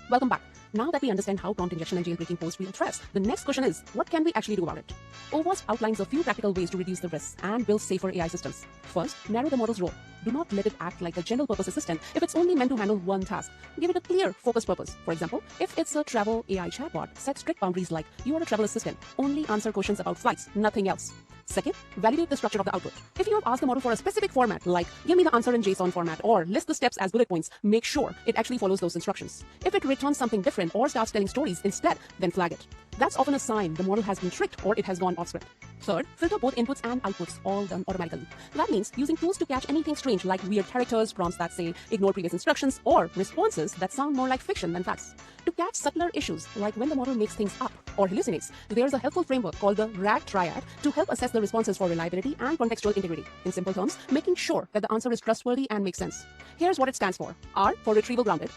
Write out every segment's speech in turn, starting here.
Welcome back. Now that we understand how prompt injection and jailbreaking pose real threats, the next question is, what can we actually do about it? OWASP outlines a few practical ways to reduce the risks and build safer AI systems. First, narrow the model's role. Do not let it act like a general-purpose assistant if it's only meant to handle one task. Give it a clear, focused purpose. For example, if it's a travel AI chatbot, set strict boundaries like, you are a travel assistant, only answer questions about flights, nothing else. Second, validate the structure of the output. If you have asked the model for a specific format, like give me the answer in JSON format or list the steps as bullet points, make sure it actually follows those instructions. If it returns something different or starts telling stories instead, then flag it. That's often a sign the model has been tricked or it has gone off script. Third, filter both inputs and outputs, all done automatically. That means using tools to catch anything strange like weird characters, prompts that say ignore previous instructions, or responses that sound more like fiction than facts. To catch subtler issues like when the model makes things up or hallucinates, there's a helpful framework called the RAG triad to help assess the responses for reliability and contextual integrity. In simple terms, making sure that the answer is trustworthy and makes sense. Here's what it stands for. R for retrieval grounded,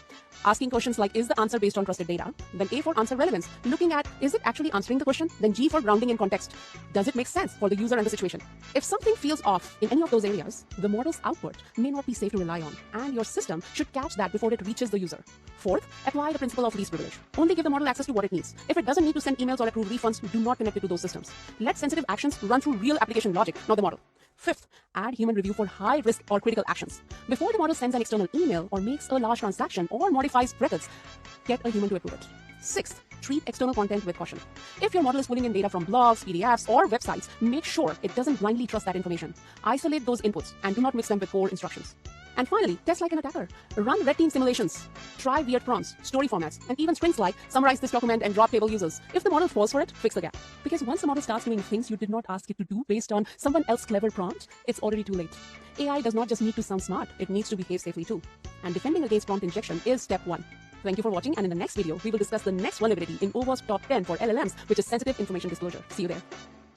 asking questions like is the answer based on trusted data? Then A for answer relevance, looking at is it actually answering the question? Then G for grounding in context. Does it make sense for the user and the situation? If something feels off in any of those areas, the model's output may not be safe to rely on, and your system should catch that before it reaches the user. Fourth, apply the principle of least privilege. Only give the model access to what it needs. If it doesn't need to send emails or approve refunds, do not connect it to those systems. Let sensitive actions run through real application logic, not the model. Fifth, add human review for high risk or critical actions. Before the model sends an external email or makes a large transaction or modifies records, get a human to approve it. Sixth, treat external content with caution. If your model is pulling in data from blogs, PDFs, or websites, make sure it doesn't blindly trust that information. Isolate those inputs and do not mix them with core instructions. And finally, test like an attacker. Run red team simulations. Try weird prompts, story formats, and even strings like summarize this document and drop table users. If the model falls for it, fix the gap. Because once the model starts doing things you did not ask it to do based on someone else's clever prompt, it's already too late. AI does not just need to sound smart, it needs to behave safely too. And defending against prompt injection is step 1. Thank you for watching, and in the next video, we will discuss the next vulnerability in OWASP Top 10 for LLMs, which is sensitive information disclosure. See you there.